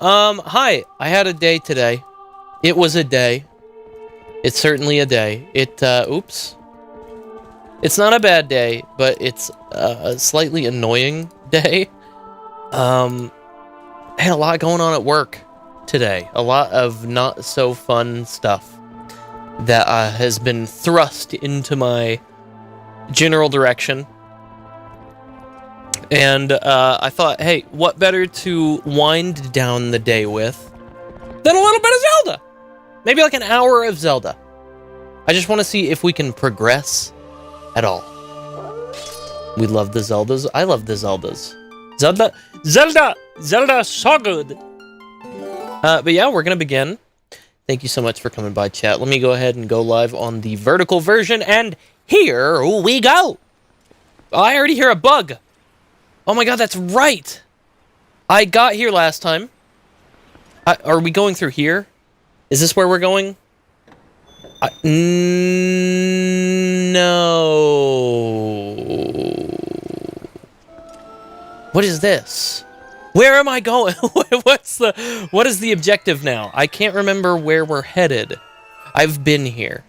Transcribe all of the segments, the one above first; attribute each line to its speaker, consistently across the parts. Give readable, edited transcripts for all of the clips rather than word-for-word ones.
Speaker 1: Hi. I had a day today. It was a day. It's certainly a day. Oops. It's not a bad day, but it's a slightly annoying day. I had a lot going on at work today. A lot of not so fun stuff that has been thrust into my general direction. And I thought, hey, what better to wind down the day with than a little bit of Zelda? Maybe like an hour of Zelda. I just want to see if we can progress at all. We love the Zeldas. I love the Zeldas. Zelda, so good. But yeah, we're gonna begin. Thank you so much for coming by, chat. Let me go ahead and go live on the vertical version, and here we go. Oh, I already hear a bug. Oh my god, that's right. I got here last time. Are we going through here? Is this where we're going? No. What is this? Where am I going? What is the objective now? I can't remember where we're headed. I've been here.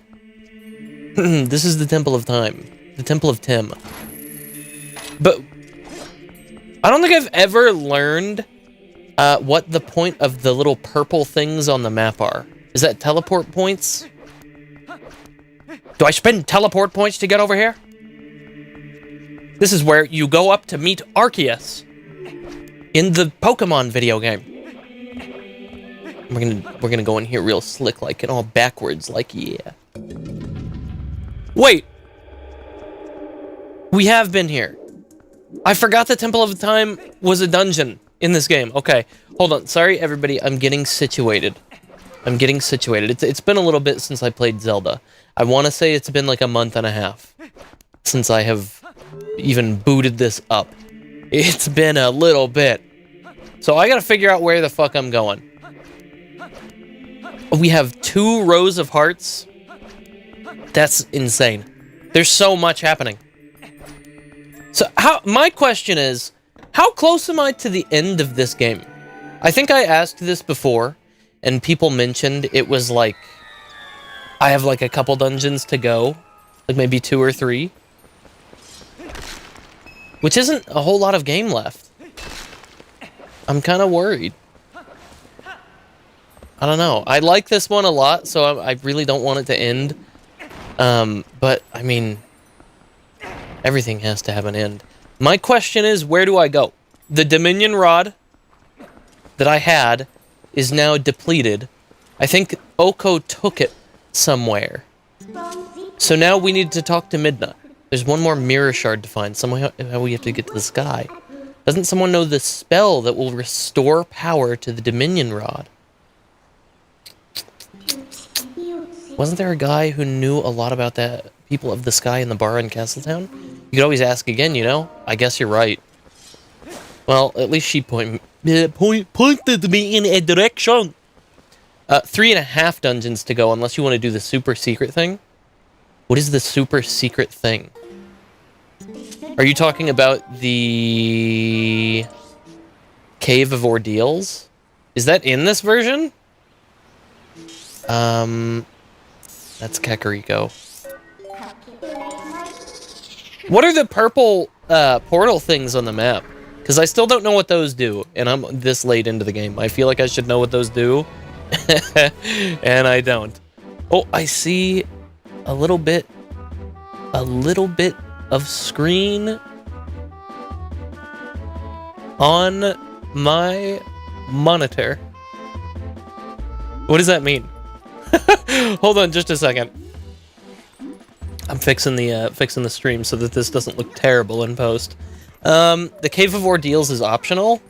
Speaker 1: This is the Temple of Time. The Temple of Tim. But I don't think I've ever learned what the point of the little purple things on the map are. Is that teleport points? Do I spend teleport points to get over here? This is where you go up to meet Arceus in the Pokemon video game. We're gonna go in here real slick, like, and all backwards, like, yeah. Wait! We have been here. I forgot the Temple of Time was a dungeon in this game. Okay, hold on. Sorry, everybody. I'm getting situated. It's been a little bit since I played Zelda. I want to say it's been like a month and a half since I have even booted this up. It's been a little bit. So I gotta figure out where the fuck I'm going. We have 2 rows of hearts. That's insane. There's so much happening. So my question is, how close am I to the end of this game? I think I asked this before, and people mentioned it was like, I have like a couple dungeons to go, like maybe 2 or 3, which isn't a whole lot of game left. I'm kind of worried. I don't know. I like this one a lot, so I really don't want it to end. But I mean, everything has to have an end. My question is, where do I go? The Dominion Rod that I had is now depleted. I think Oko took it somewhere. So now we need to talk to Midna. There's one more mirror shard to find. Somehow we have to get to the sky. Doesn't someone know the spell that will restore power to the Dominion Rod? Wasn't there a guy who knew a lot about that people of the sky in the bar in Castletown? You could always ask again, you know? I guess you're right. Well, at least she pointed me in a direction. 3.5 dungeons to go, unless you want to do the super secret thing. What is the super secret thing? Are you talking about the Cave of Ordeals? Is that in this version? That's Kakariko. What are the purple portal things on the map? Because I still don't know what those do, and I'm this late into the game. I feel like I should know what those do, and I don't. Oh, I see a little bit of screen on my monitor. What does that mean? Hold on just a second. I'm fixing the stream so that this doesn't look terrible in post. The Cave of Ordeals is optional.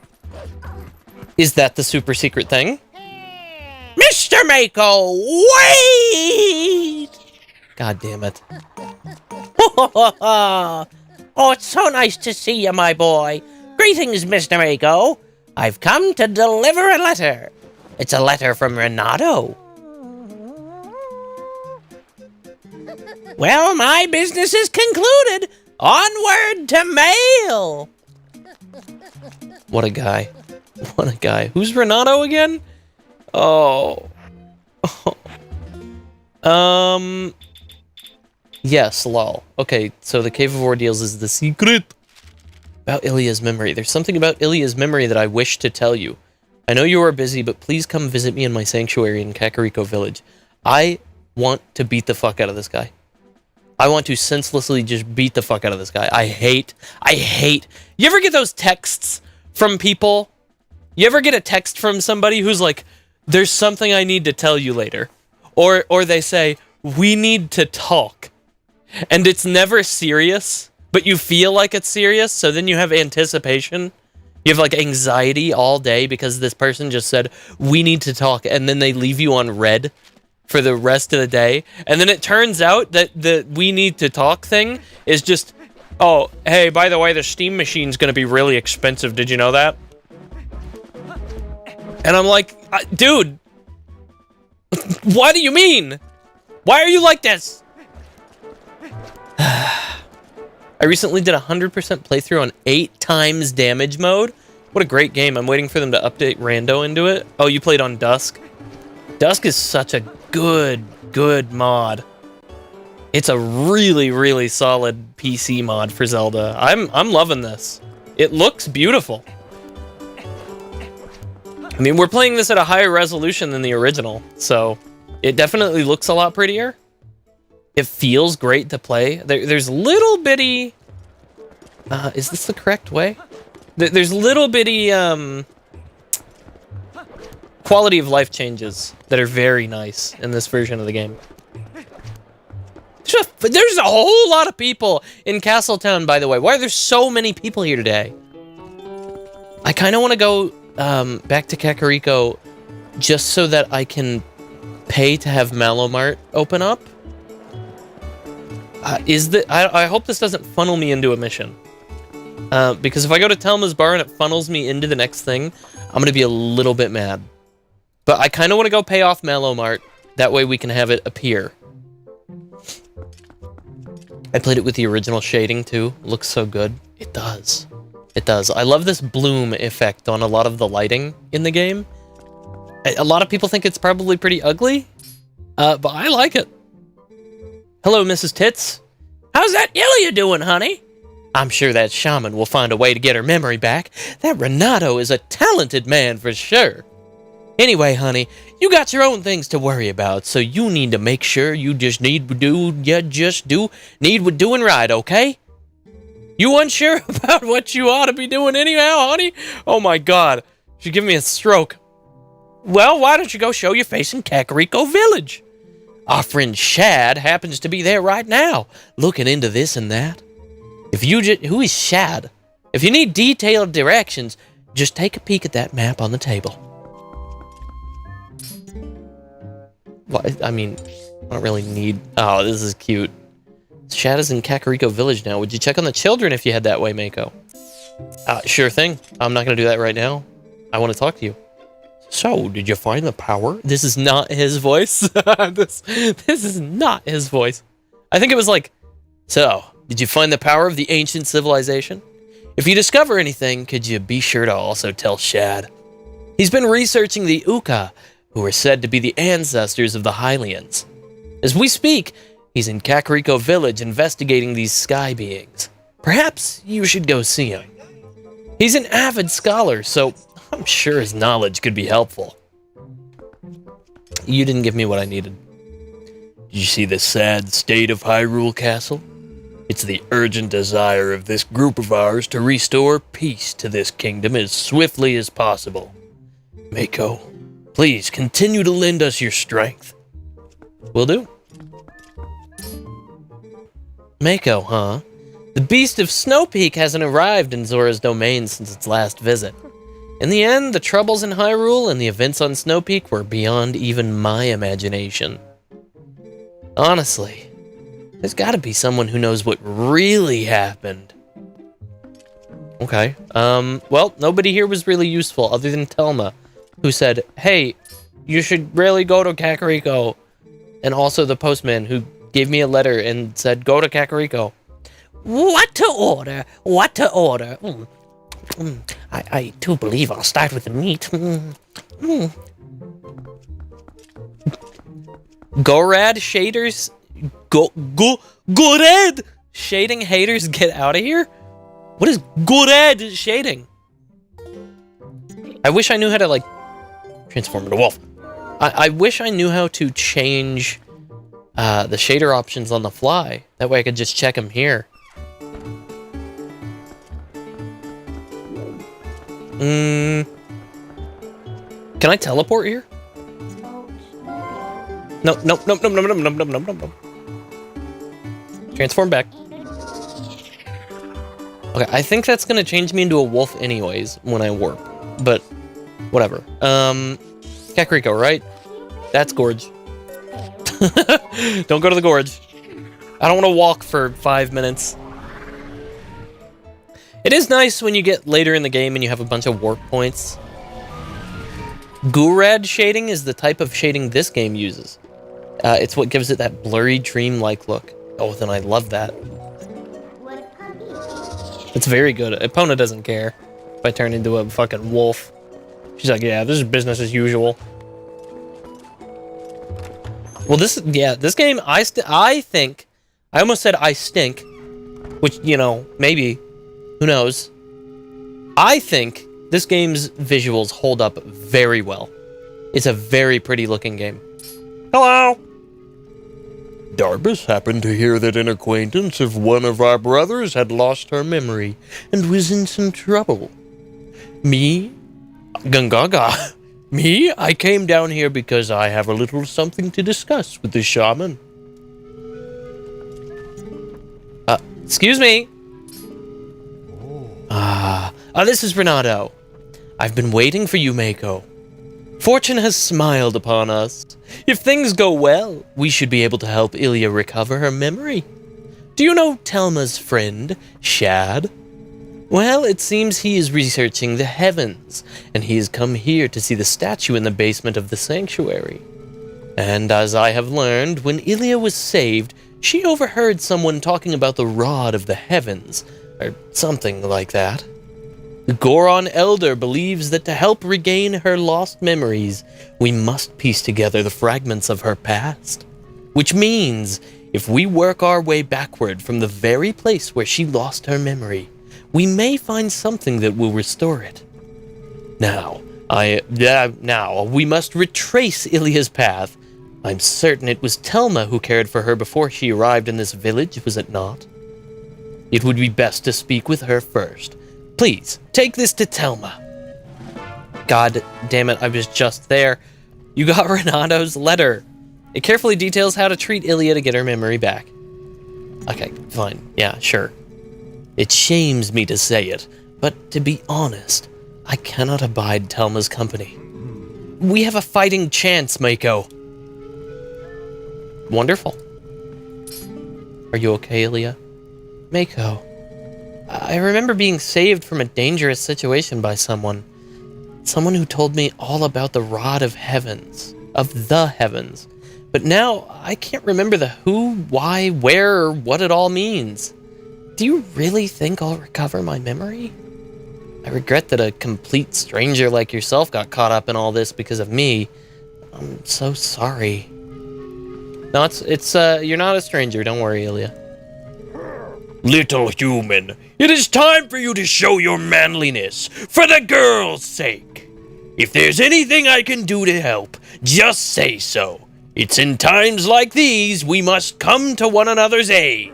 Speaker 1: Is that the super secret thing? Mr. Meikou, wait! God damn it. Oh, it's so nice to see you, my boy. Greetings, Mr. Meikou. I've come to deliver a letter. It's a letter from Renato. Well, my business is concluded. Onward to mail. What a guy. What a guy. Who's Renato again? Oh. Yes, lol. Okay, so the Cave of Ordeals is the secret. About Ilya's memory. There's something about Ilya's memory that I wish to tell you. I know you are busy, but please come visit me in my sanctuary in Kakariko Village. I want to beat the fuck out of this guy. I want to senselessly just beat the fuck out of this guy. I hate... You ever get those texts from people? You ever get a text from somebody who's like, there's something I need to tell you later? Or they say, we need to talk. And it's never serious, but you feel like it's serious, so then you have anticipation. You have, like, anxiety all day because this person just said, we need to talk, and then they leave you on red for the rest of the day. And then it turns out that the we need to talk thing is just, oh, hey, by the way, the steam machine's going to be really expensive. Did you know that? And I'm like, dude, what do you mean? Why are you like this? I recently did a 100% playthrough on 8 times damage mode. What a great game. I'm waiting for them to update Rando into it. Oh, you played on Dusk? Dusk is such a good mod. It's a really, really solid PC mod for Zelda. I'm loving this. It looks beautiful. I mean, we're playing this at a higher resolution than the original, so it definitely looks a lot prettier. It feels great to play. There's little bitty... is this the correct way? There's little bitty quality of life changes that are very nice in this version of the game. There's a whole lot of people in Castletown, by the way. Why are there so many people here today? I kind of want to go back to Kakariko just so that I can pay to have Malomart open up. I hope this doesn't funnel me into a mission. Because if I go to Telma's bar and it funnels me into the next thing, I'm going to be a little bit mad. But I kind of want to go pay off Malomart. That way we can have it appear. I played it with the original shading too. Looks so good. It does. It does. I love this bloom effect on a lot of the lighting in the game. A lot of people think it's probably pretty ugly. But I like it. Hello, Mrs. Tits. How's that Ilya doing, honey? I'm sure that shaman will find a way to get her memory back. That Renato is a talented man for sure. Anyway, honey, you got your own things to worry about, so you need to make sure you just need doing right, okay? You unsure about what you ought to be doing anyhow, honey? Oh my god, she's giving me a stroke. Well, why don't you go show your face in Kakariko Village? Our friend Shad happens to be there right now, looking into this and that. Who is Shad? If you need detailed directions, just take a peek at that map on the table. Well, I mean, I don't really need... Oh, this is cute. Shad is in Kakariko Village now. Would you check on the children if you head that way, Meikou? Sure thing. I'm not going to do that right now. I want to talk to you. So, did you find the power? This is not his voice. This is not his voice. I think it was like, so, did you find the power of the ancient civilization? If you discover anything, could you be sure to also tell Shad? He's been researching the Uka, who are said to be the ancestors of the Hylians. As we speak, he's in Kakariko Village investigating these sky beings. Perhaps you should go see him. He's an avid scholar, so I'm sure his knowledge could be helpful. You didn't give me what I needed. Did you see the sad state of Hyrule Castle? It's the urgent desire of this group of ours to restore peace to this kingdom as swiftly as possible. Meikou, please continue to lend us your strength. Will do. Meikou, huh? The Beast of Snow Peak hasn't arrived in Zora's domain since its last visit. In the end, the troubles in Hyrule and the events on Snow Peak were beyond even my imagination. Honestly, there's gotta be someone who knows what really happened. Okay, well, nobody here was really useful other than Telma, who said, hey, you should really go to Kakariko. And also the postman, who gave me a letter and said, go to Kakariko. What to order? What to order? I do believe I'll start with the meat. Gorad shaders? Gorad shading haters, get out of here? What is Gorad shading? I wish I knew how to, like, transform into a wolf. I wish I knew how to change the shader options on the fly. That way I could just check them here. Can I teleport here? No. Transform back. Okay, I think that's gonna change me into a wolf anyways when I warp, but whatever. Kakariko, right? That's Gorge. Don't go to the Gorge. I don't want to walk for 5 minutes. It is nice when you get later in the game and you have a bunch of warp points. Gorad shading is the type of shading this game uses. It's what gives it that blurry, dream-like look. Oh, then I love that. It's very good. Epona doesn't care if I turn into a fucking wolf. She's like, yeah, this is business as usual. Well, this game, I think, I almost said I stink, which, you know, maybe, who knows. I think this game's visuals hold up very well. It's a very pretty looking game. Hello!
Speaker 2: Darbus happened to hear that an acquaintance of one of our brothers had lost her memory and was in some trouble. Me? Gungaga. Me? I came down here because I have a little something to discuss with the shaman.
Speaker 1: Excuse me. This is Renato. I've been waiting for you, Meikou. Fortune has smiled upon us. If things go well, we should be able to help Ilya recover her memory. Do you know Telma's friend, Shad? Well, it seems he is researching the heavens, and he has come here to see the statue in the basement of the sanctuary. And as I have learned, when Ilya was saved, she overheard someone talking about the Rod of the Heavens, or something like that. The Goron Elder believes that to help regain her lost memories, we must piece together the fragments of her past. Which means, if we work our way backward from the very place where she lost her memory, we may find something that will restore it. Now, we must retrace Ilya's path. I'm certain it was Telma who cared for her before she arrived in this village, was it not? It would be best to speak with her first. Please, take this to Telma. God damn it, I was just there. You got Renato's letter. It carefully details how to treat Ilya to get her memory back. Okay, fine. Yeah, sure. It shames me to say it, but to be honest, I cannot abide Telma's company. We have a fighting chance, Meikou. Wonderful. Are you okay, Ilya? Meikou. I remember being saved from a dangerous situation by someone. Someone who told me all about the Rod of Heavens. Of the Heavens. But now, I can't remember the who, why, where, or what it all means. Do you really think I'll recover my memory? I regret that a complete stranger like yourself got caught up in all this because of me. I'm so sorry. No, you're not a stranger, don't worry, Ilya.
Speaker 2: Little human, it is time for you to show your manliness, for the girl's sake. If there's anything I can do to help, just say so. It's in times like these we must come to one another's aid.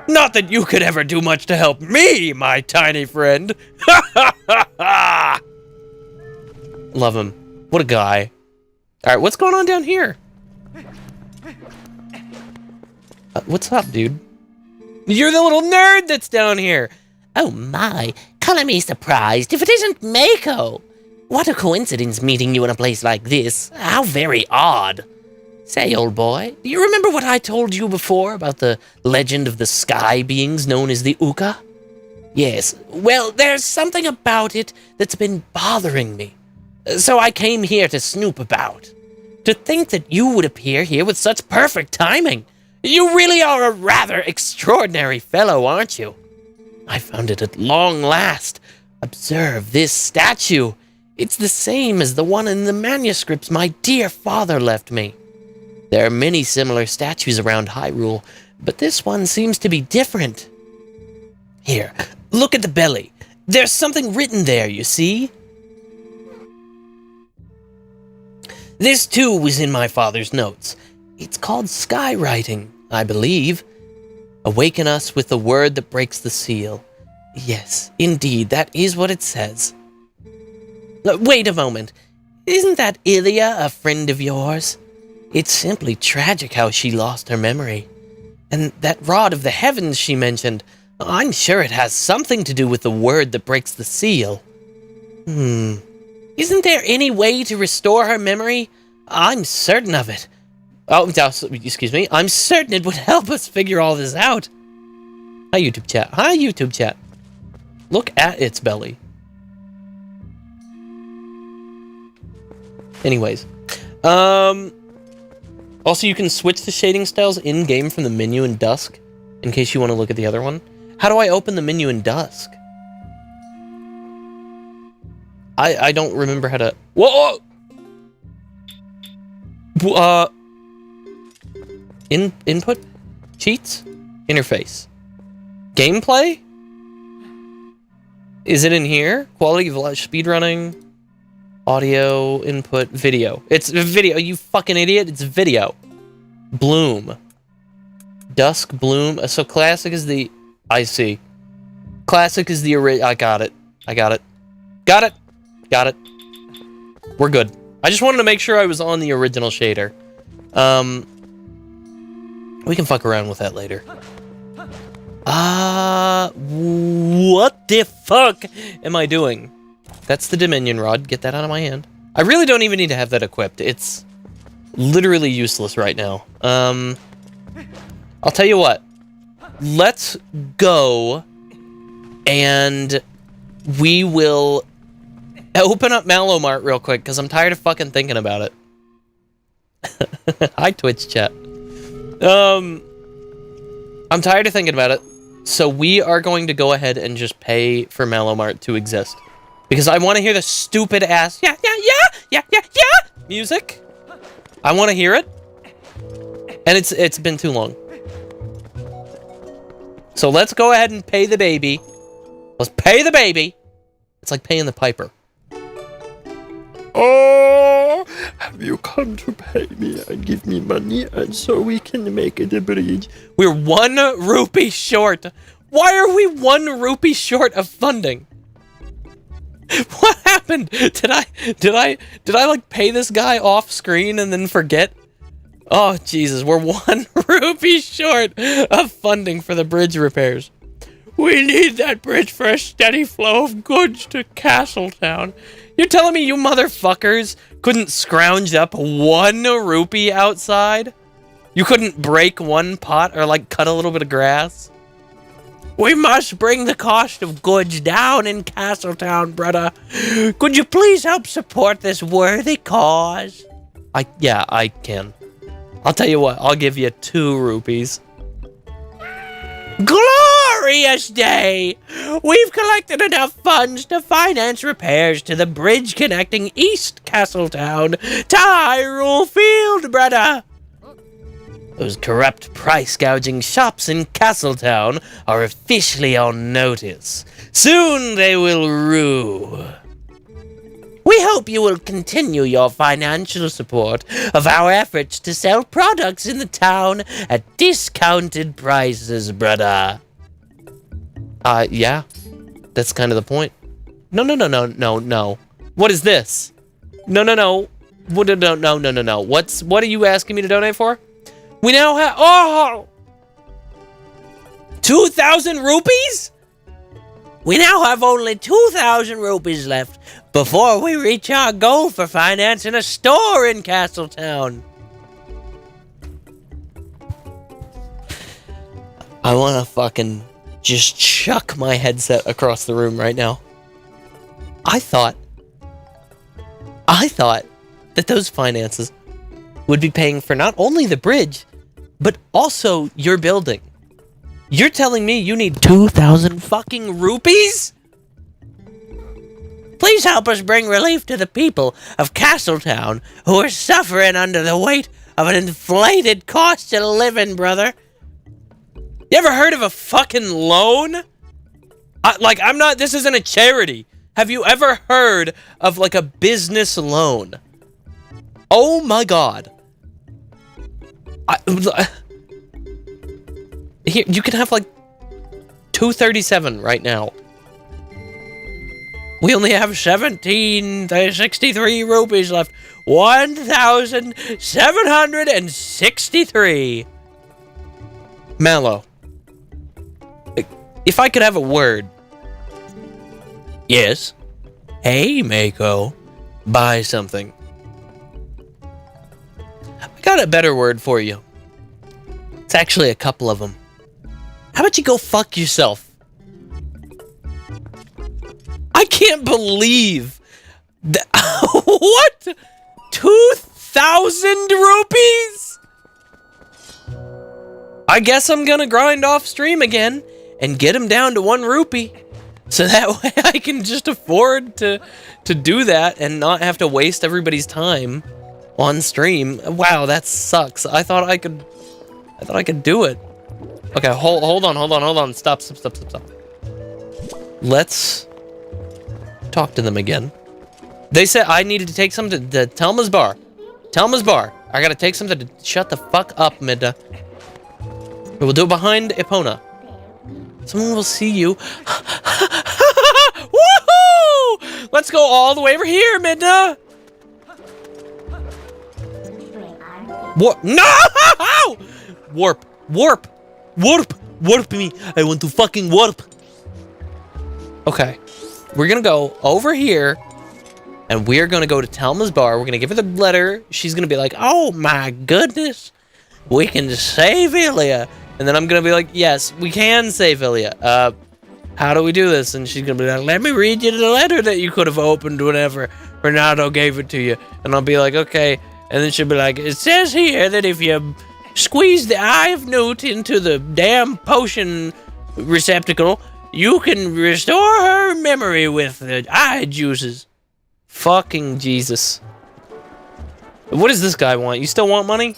Speaker 2: Not that you could ever do much to help me, my tiny friend. Ha ha ha ha!
Speaker 1: Love him. What a guy. Alright, what's going on down here? What's up, dude? You're the little nerd that's down here.
Speaker 3: Oh my, color me surprised if it isn't Meikou. What a coincidence meeting you in a place like this. How very odd. Say, old boy, do you remember what I told you before about the legend of the sky beings known as the Uka? Yes, well, there's something about it that's been bothering me. So I came here to snoop about. To think that you would appear here with such perfect timing. You really are a rather extraordinary fellow, aren't you? I found it at long last.
Speaker 1: Observe this statue. It's the same as the one in the manuscripts my dear father left me. There are many similar statues around Hyrule, but this one seems to be different. Here, look at the belly. There's something written there, you see? This too was in my father's notes. It's called skywriting, I believe. Awaken us with the word that breaks the seal. Yes, indeed, that is what it says. Wait a moment. Isn't that Ilya a friend of yours? It's simply tragic how she lost her memory. And that rod of the heavens she mentioned, I'm sure it has something to do with the word that breaks the seal. Isn't there any way to restore her memory? I'm certain of it. Oh, excuse me. I'm certain it would help us figure all this out. Hi, YouTube chat. Hi, YouTube chat. Look at its belly. Anyways. Also, you can switch the shading styles in-game from the menu in Dusk, in case you want to look at the other one. How do I open the menu in Dusk? I don't remember how to... Whoa! Input? Cheats? Interface. Gameplay? Is it in here? Quality of life, speedrunning, audio, input, video. It's video, you fucking idiot. It's video. Bloom. Dusk, Bloom. So classic is the... I see. Classic is the original... I got it. I got it. Got it. Got it. We're good. I just wanted to make sure I was on the original shader. We can fuck around with that later. What the fuck am I doing? That's the Dominion Rod. Get that out of my hand. I really don't even need to have that equipped. It's literally useless right now. I'll tell you what. Let's go and we will open up Mallow Mart real quick because I'm tired of fucking thinking about it. Hi, Twitch chat. I'm tired of thinking about it. So we are going to go ahead and just pay for Mallow Mart to exist. Because I want to hear the stupid ass yeah music. I want to hear it. And it's been too long. So let's go ahead and pay the baby. Let's pay the baby. It's like paying the piper.
Speaker 2: Oh, have you come to pay me and give me money and so we can make it a bridge?
Speaker 1: We're 1 rupee short. Why are we 1 rupee short of funding? What happened? Did I like pay this guy off screen and then forget? Oh Jesus, we're 1 rupee short of funding for the bridge repairs.
Speaker 2: We need that bridge for a steady flow of goods to Castletown.
Speaker 1: You're telling me you motherfuckers couldn't scrounge up 1 rupee outside? You couldn't break 1 pot or like cut a little bit of grass?
Speaker 3: We must bring the cost of goods down in Castletown, brother. Could you please help support this worthy cause?
Speaker 1: Yeah, I can. I'll tell you what, I'll give you 2 rupees.
Speaker 3: Glorious day! We've collected enough funds to finance repairs to the bridge connecting East Castletown to Hyrule Field, brother.
Speaker 1: Those corrupt price-gouging shops in Castletown are officially on notice. Soon they will rue.
Speaker 3: We hope you will continue your financial support of our efforts to sell products in the town at discounted prices, brother.
Speaker 1: Yeah. That's kind of the point. No. What is this? No. What? No. What are you asking me to donate for? We now have 2,000 rupees?
Speaker 3: We now have only 2,000 rupees left before we reach our goal for financing a store in Castletown.
Speaker 1: I want to fucking just chuck my headset across the room right now. I thought that those finances would be paying for not only the bridge, but also your building. You're telling me you need 2,000 fucking rupees?
Speaker 3: Please help us bring relief to the people of Castletown who are suffering under the weight of an inflated cost of living, brother.
Speaker 1: You ever heard of a fucking loan? This isn't a charity. Have you ever heard of, like, a business loan? Oh my god. Here, you can have, like, 237 right now. We only have 63 rupees left. 1,763. Mallow. If I could have a word.
Speaker 2: Yes?
Speaker 1: Hey, Meikou. Buy something. I got a better word for you. It's actually a couple of them. How about you go fuck yourself? I can't believe that. What? 2,000 rupees? I guess I'm gonna grind off stream again and get him down to 1 rupee. So that way I can just afford to do that and not have to waste everybody's time on stream. Wow, that sucks. I thought I could do it. Okay, hold on. Stop. Let's talk to them again. They said I needed to take some to the Telma's bar. Telma's bar. I gotta take something to shut the fuck up, Midna. We'll do it behind Epona. Someone will see you. Woohoo! Let's go all the way over here, Midna. What? No! Warp me. I want to fucking warp. Okay. We're gonna go over here, and we're gonna go to Telma's bar. We're gonna give her the letter. She's gonna be like, oh my goodness, we can save Ilya. And then I'm gonna be like, yes, we can save Ilya. How do we do this? And she's gonna be like, let me read you the letter that you could have opened whenever Renato gave it to you. And I'll be like, okay. And then she'll be like, it says here that if you squeeze the eye of Newt into the damn potion receptacle, you can restore her memory with the eye juices. Fucking Jesus. What does this guy want? You still want money?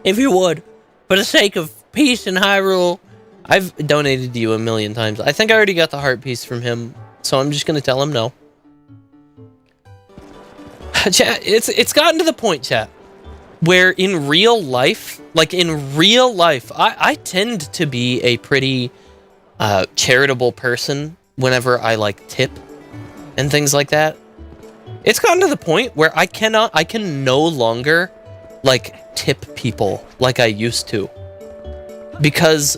Speaker 1: If you would, for the sake of peace in Hyrule. I've donated to you 1,000,000 times. I think I already got the heart piece from him, so I'm just gonna tell him no. Chat, it's gotten to the point, chat, where in real life, I tend to be a pretty charitable person whenever I like tip and things like that. It's gotten to the point where I can no longer like tip people like I used to, because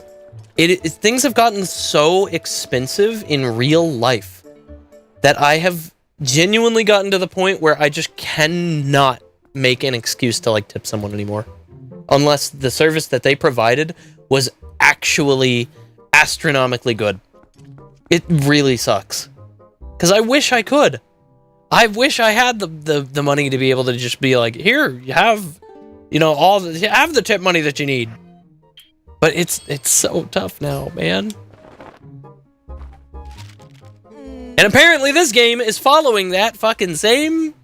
Speaker 1: things have gotten so expensive in real life that I have genuinely gotten to the point where I just cannot make an excuse to like tip someone anymore, unless the service that they provided was actually astronomically good. It really sucks, because I wish I could. I wish I had the money to be able to just be like, here, you have, have the tip money that you need. But it's so tough now, man. And apparently this game is following that fucking same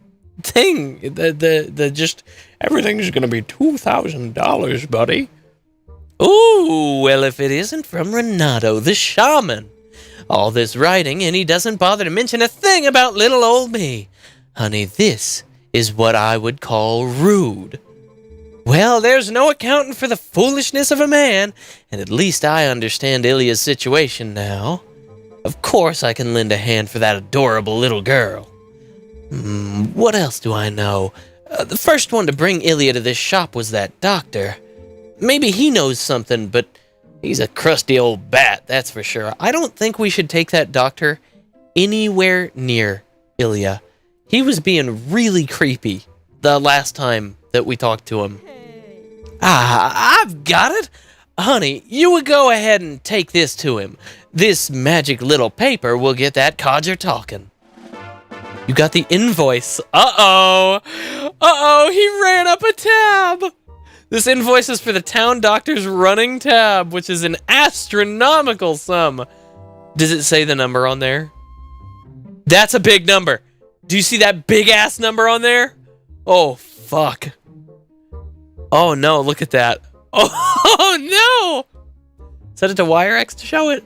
Speaker 1: thing. The just everything's gonna be $2,000, buddy. Ooh, well, if it isn't from Renato, the shaman. All this writing, and he doesn't bother to mention a thing about little old me. Honey, this is what I would call rude. Well, there's no accounting for the foolishness of a man, and at least I understand Ilya's situation now. Of course I can lend a hand for that adorable little girl. What else do I know? The first one to bring Ilya to this shop was that doctor. Maybe he knows something, but he's a crusty old bat, that's for sure. I don't think we should take that doctor anywhere near Ilya. He was being really creepy the last time that we talked to him. I've got it. Honey, you would go ahead and take this to him. This magic little paper will get that codger talking. You got the invoice. Uh-oh, he ran up a tab. This invoice is for the town doctor's running tab, which is an astronomical sum. Does it say the number on there? That's a big number. Do you see that big-ass number on there? Oh, fuck. Oh, no, look at that. Oh, no! Set it to WireX to show it.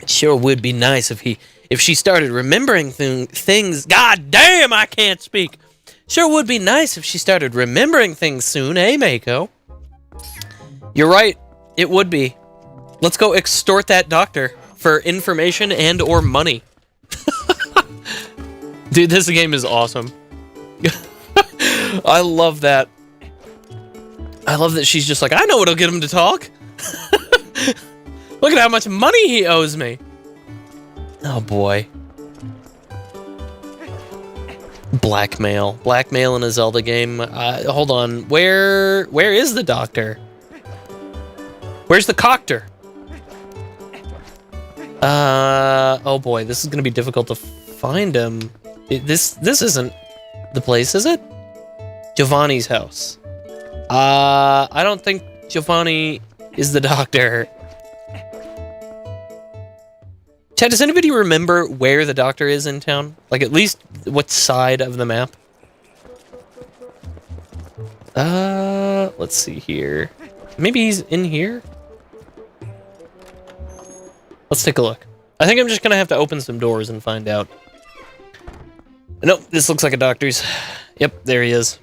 Speaker 1: It sure would be nice if she started remembering things. God damn, I can't speak. Sure would be nice if she started remembering things soon, eh, Meikou? You're right. It would be. Let's go extort that doctor for information and or money. Dude, this game is awesome. I love that. I love that she's just like, I know what'll get him to talk. Look at how much money he owes me. Oh boy. Blackmail. Blackmail in a Zelda game. Hold on. Where is the doctor? Where's the coctor? Oh boy, this is gonna be difficult to find him. This isn't the place, is it? Giovanni's house. I don't think Giovanni is the doctor. Chad, does anybody remember where the doctor is in town? Like, at least what side of the map? Let's see here. Maybe he's in here? Let's take a look. I think I'm just gonna have to open some doors and find out. Nope, this looks like a doctor's. Yep, there he is.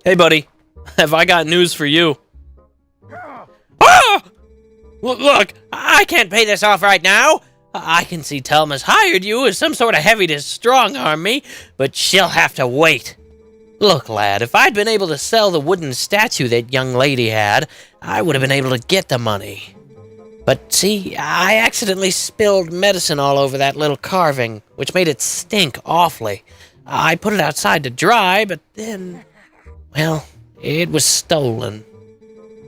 Speaker 1: Hey, buddy. Have I got news for you? Ah! Look, I can't pay this off right now. I can see Telma's hired you as some sort of heavy to strong-arm me, but she'll have to wait. Look, lad, if I'd been able to sell the wooden statue that young lady had, I would have been able to get the money. But see, I accidentally spilled medicine all over that little carving, which made it stink awfully. I put it outside to dry, but then, well, it was stolen.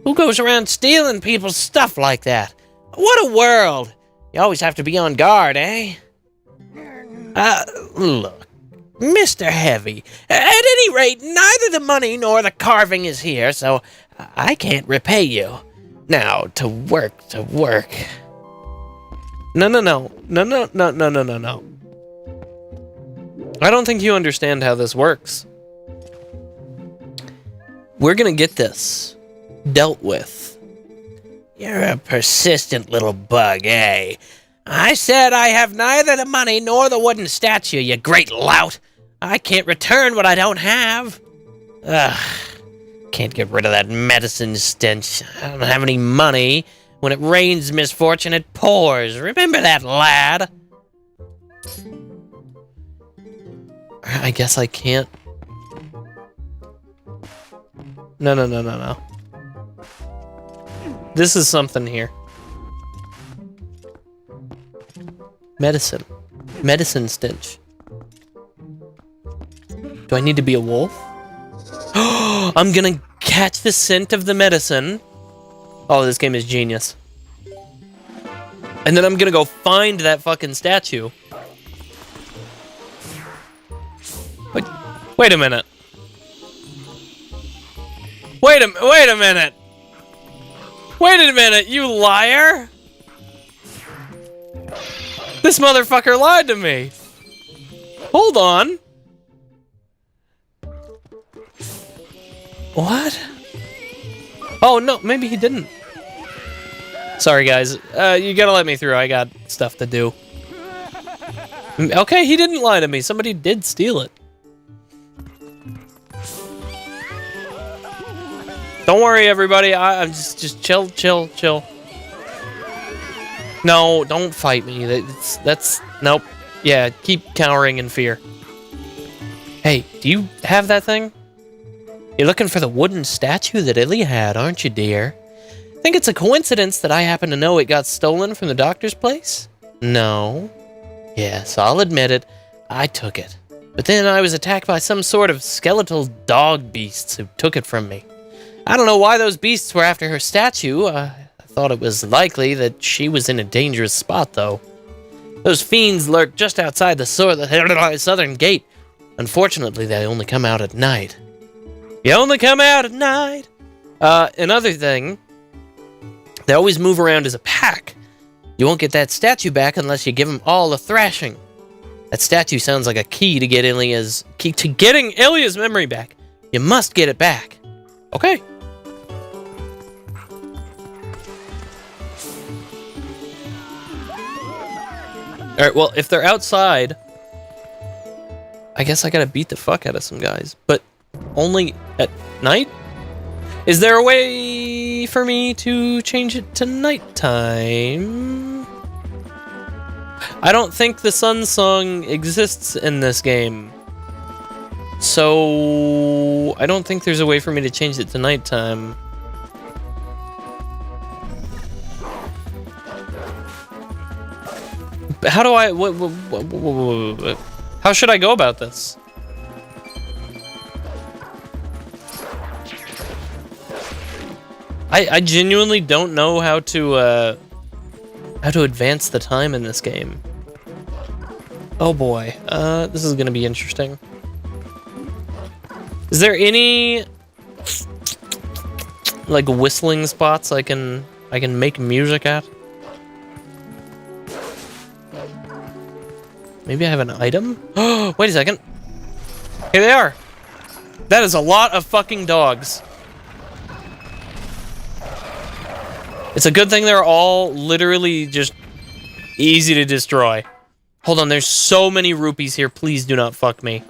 Speaker 1: Who goes around stealing people's stuff like that? What a world! You always have to be on guard, eh? Look, Mr. Heavy, at any rate, neither the money nor the carving is here, so I can't repay you. Now, to work. No. I don't think you understand how this works. We're gonna get this dealt with. You're a persistent little bug, eh? I said I have neither the money nor the wooden statue, you great lout. I can't return what I don't have. Ugh. Can't get rid of that medicine stench. I don't have any money. When it rains misfortune, it pours. Remember that, lad. I guess I can't. No. This is something here. Medicine. Medicine stench. Do I need to be a wolf? I'm gonna catch the scent of the medicine. Oh, this game is genius. And then I'm gonna go find that fucking statue. Wait a minute. Wait a minute. Wait a minute, you liar! This motherfucker lied to me. Hold on. What? Oh, no, maybe he didn't. Sorry, guys. You gotta let me through. I got stuff to do. Okay, he didn't lie to me. Somebody did steal it. Don't worry, everybody. I'm just chill. No, don't fight me. That's nope. Yeah, keep cowering in fear. Hey, do you have that thing? You're looking for the wooden statue that Illy had, aren't you, dear? Think it's a coincidence that I happen to know it got stolen from the doctor's place? No. Yes, I'll admit it. I took it. But then I was attacked by some sort of skeletal dog beasts who took it from me. I don't know why those beasts were after her statue. I thought it was likely that she was in a dangerous spot, though. Those fiends lurk just outside the southern gate. Unfortunately, they only come out at night. You only come out at night. Another thing, they always move around as a pack. You won't get that statue back unless you give him all a thrashing. That statue sounds like a key to getting Ilya's memory back. You must get it back. Okay. Alright, well, if they're outside, I guess I gotta beat the fuck out of some guys. But only at night? Is there a way for me to change it to nighttime? I don't think the sun song exists in this game. So I don't think there's a way for me to change it to nighttime. How do I... how should I go about this? I genuinely don't know how to advance the time in this game. Oh boy, this is gonna be interesting. Is there any like whistling spots I can make music at? Maybe I have an item? Oh, wait a second. Here they are. That is a lot of fucking dogs. It's a good thing they're all literally just easy to destroy. Hold on, there's so many rupees here. Please do not fuck me.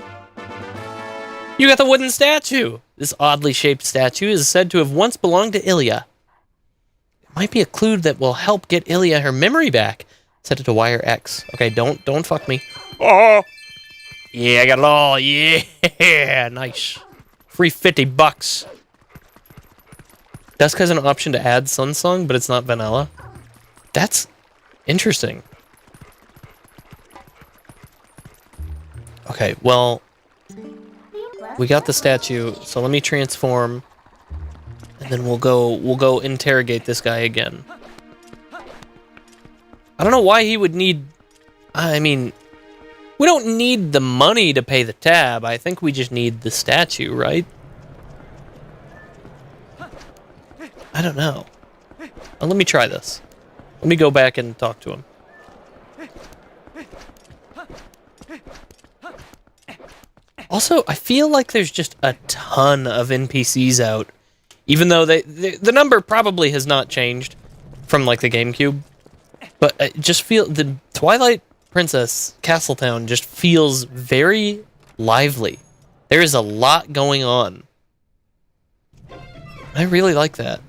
Speaker 1: You got the wooden statue. This oddly shaped statue is said to have once belonged to Ilya. It might be a clue that will help get Ilya her memory back. Set it to wire X. Okay, don't fuck me. Oh! Yeah, I got it all. Yeah, nice. Free $50. Dusk has an option to add Sun Song, but it's not vanilla. That's interesting. Okay, well, we got the statue, so let me transform, and then we'll go interrogate this guy again. I don't know why he would need... I mean, we don't need the money to pay the tab. I think we just need the statue, right? I don't know. Well, let me try this. Let me go back and talk to him. Also, I feel like there's just a ton of NPCs out, even though the number probably has not changed from like the GameCube. But I just feel the Twilight Princess Castletown just feels very lively. There is a lot going on. I really like that.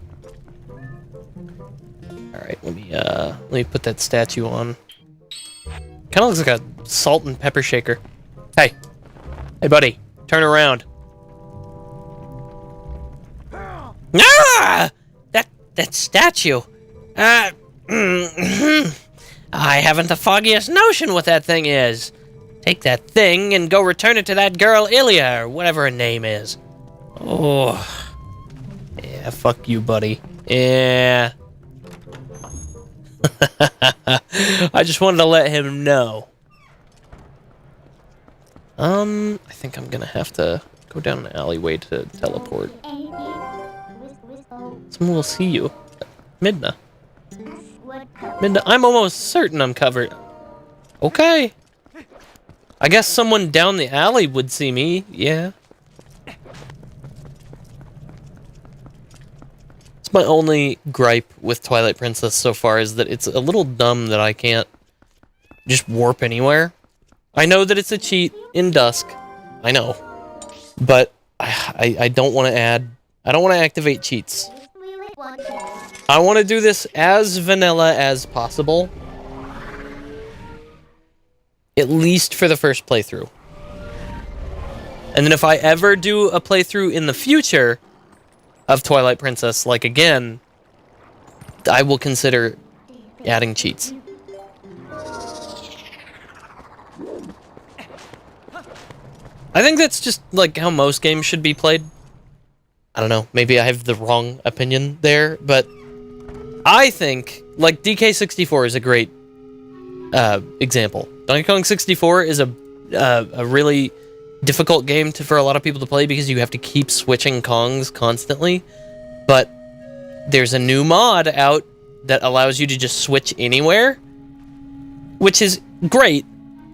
Speaker 1: All right, let me put that statue on. Kind of looks like a salt and pepper shaker. Hey, buddy, turn around. Ah! That statue. I haven't the foggiest notion what that thing is. Take that thing and go return it to that girl Ilya, or whatever her name is. Oh. Yeah, fuck you, buddy. Yeah. I just wanted to let him know. I think I'm gonna have to go down an alleyway to teleport. Someone will see you. Midna. Midna, I'm almost certain I'm covered. Okay. I guess someone down the alley would see me, yeah. It's my only gripe with Twilight Princess so far is that it's a little dumb that I can't just warp anywhere. I know that it's a cheat in Dusk. I know. But I don't want to add... I don't want to activate cheats. I want to do this as vanilla as possible. At least for the first playthrough. And then if I ever do a playthrough in the future of Twilight Princess, like again, I will consider adding cheats. I think that's just like how most games should be played. I don't know, maybe I have the wrong opinion there, but I think, like, DK64 is a great example. Donkey Kong 64 is a really difficult game for a lot of people to play because you have to keep switching Kongs constantly, but there's a new mod out that allows you to just switch anywhere, which is great.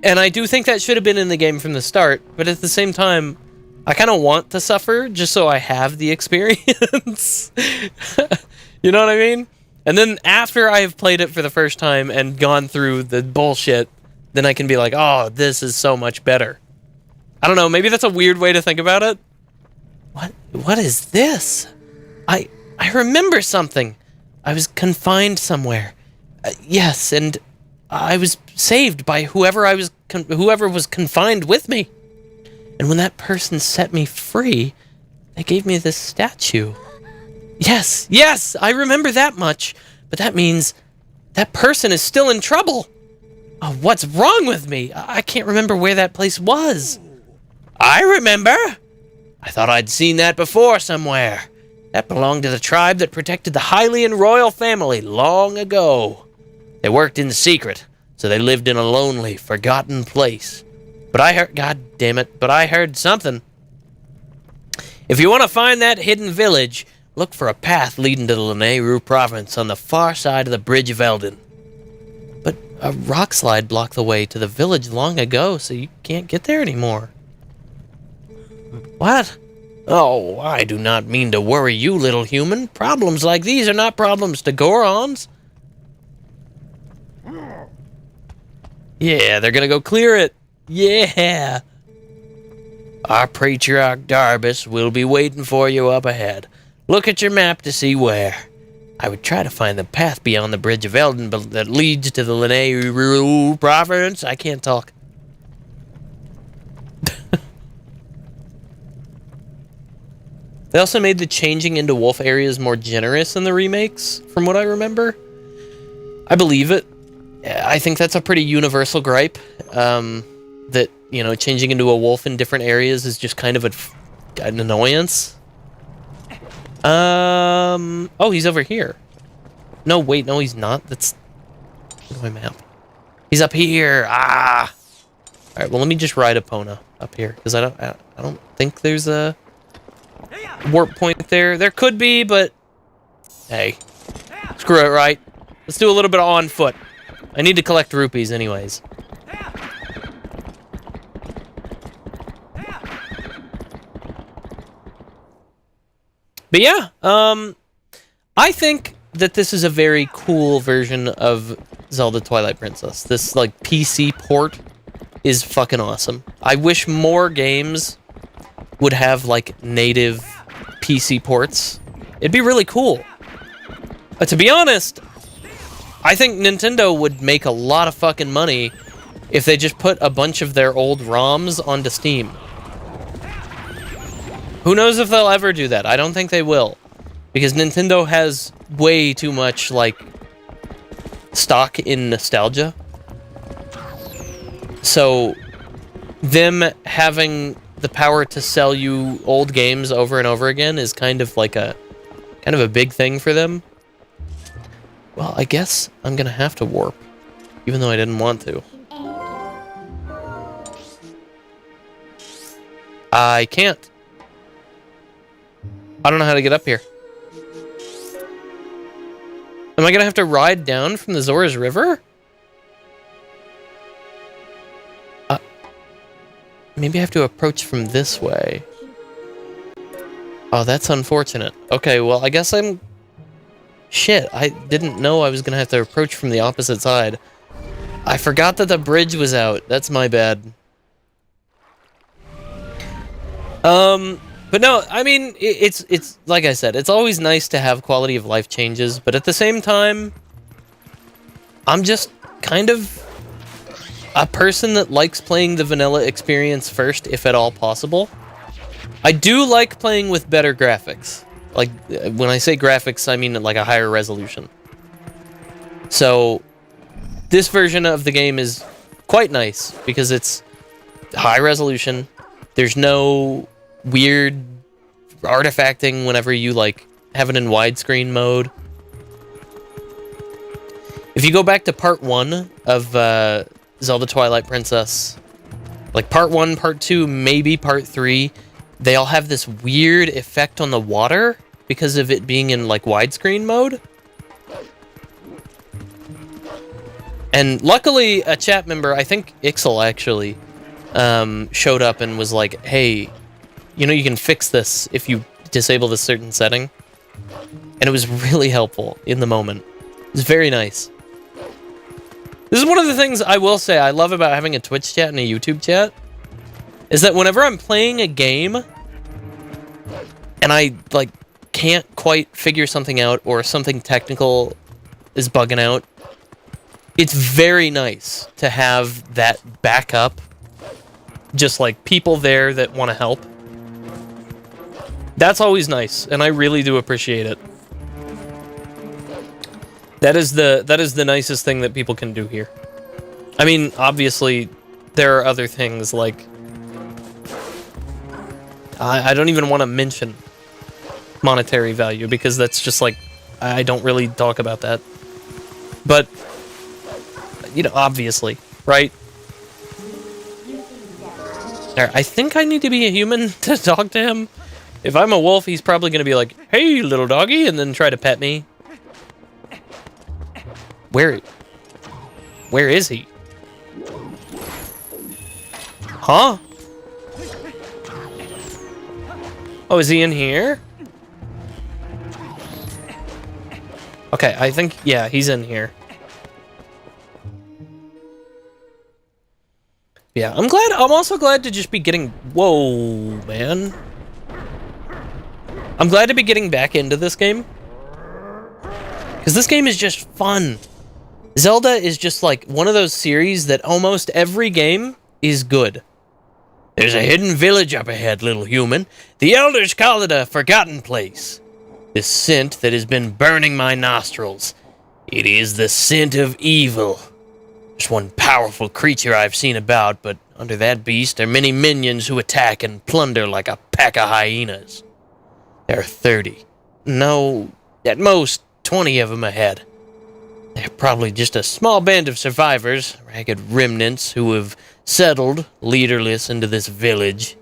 Speaker 1: And I do think that should have been in the game from the start, but at the same time, I kind of want to suffer just so I have the experience. You know what I mean? And then after I have played it for the first time and gone through the bullshit, then I can be like, oh, this is so much better. I don't know, maybe that's a weird way to think about it. What is this? I remember something. I was confined somewhere. Yes, and I was saved by whoever was confined with me. And when that person set me free, they gave me this statue. Yes, I remember that much. But that means that person is still in trouble. Oh, what's wrong with me? I can't remember where that place was.
Speaker 2: I remember. I thought I'd seen that before somewhere. That belonged to the tribe that protected the Hylian royal family long ago. They worked in secret, so they lived in a lonely, forgotten place. But I heard, God damn it, but I heard something. If you want to find that hidden village, look for a path leading to the Lanayru province on the far side of the Bridge of Eldon.
Speaker 1: But a rock slide blocked the way to the village long ago, so you can't get there anymore.
Speaker 2: What? Oh, I do not mean to worry you, little human. Problems like these are not problems to Gorons.
Speaker 1: Yeah, they're gonna go clear it. Yeah.
Speaker 2: Our patriarch Darbus will be waiting for you up ahead. Look at your map to see where. I would try to find the path beyond the Bridge of Eldon that leads to the Lanayru province. I can't talk.
Speaker 1: They also made the changing into wolf areas more generous in the remakes, from what I remember. I believe it. I think that's a pretty universal gripe, that, you know, changing into a wolf in different areas is just kind of an annoyance. Oh, he's over here. No, wait, no, he's not. That's my map. He's up here. Ah! Alright, well, let me just ride Epona up here, because I don't think there's a warp point there. There could be, but hey, screw it, right? Let's do a little bit of on foot. I need to collect rupees anyways. But yeah, I think that this is a very cool version of Zelda Twilight Princess. This, like, PC port is fucking awesome. I wish more games would have, like, native PC ports. It'd be really cool. To be honest, I think Nintendo would make a lot of fucking money if they just put a bunch of their old ROMs onto Steam. Who knows if they'll ever do that? I don't think they will. Because Nintendo has way too much, like, stock in nostalgia. So, them having the power to sell you old games over and over again is kind of like a big thing for them. Well, I guess I'm gonna have to warp, even though I didn't want to. I can't. I don't know how to get up here. Am I gonna have to ride down from the Zora's River? Maybe I have to approach from this way. Oh, that's unfortunate. Okay, well, I guess I'm... Shit, I didn't know I was gonna have to approach from the opposite side. I forgot that the bridge was out. That's my bad. But no, I mean, it's like I said, it's always nice to have quality of life changes, but at the same time, I'm just kind of a person that likes playing the vanilla experience first, if at all possible. I do like playing with better graphics. Like, when I say graphics, I mean like a higher resolution. So, this version of the game is quite nice, because it's high resolution. There's no weird artifacting whenever you, like, have it in widescreen mode. If you go back to part 1 of Zelda Twilight Princess, like part 1, part 2, maybe part 3, they all have this weird effect on the water because of it being in, like, widescreen mode. And luckily, a chat member, I think Ixel actually, showed up and was like, hey, you know, you can fix this if you disable this certain setting. And it was really helpful in the moment. It was very nice. This is one of the things I will say I love about having a Twitch chat and a YouTube chat, is that whenever I'm playing a game and I like can't quite figure something out or something technical is bugging out, it's very nice to have that backup, just like people there that want to help. That's always nice, and I really do appreciate it. That is the nicest thing that people can do here. I mean, obviously, there are other things like I don't even want to mention monetary value because that's just like I don't really talk about that. But you know, obviously, right? There, I think I need to be a human to talk to him. If I'm a wolf, he's probably going to be like, "Hey, little doggy," and then try to pet me. Where is he? Huh? Oh, is he in here? Okay, I think, yeah, he's in here. Yeah, I'm also glad to just be getting, whoa, man. I'm glad to be getting back into this game. Because this game is just fun. Zelda is just like one of those series that almost every game is good.
Speaker 2: There's a hidden village up ahead, little human. The elders call it a forgotten place. This scent that has been burning my nostrils. It is the scent of evil. There's one powerful creature I've seen about, but under that beast are many minions who attack and plunder like a pack of hyenas. There are 30. No, at most 20 of them ahead. They're probably just a small band of survivors, ragged remnants who have settled, leaderless, into this village.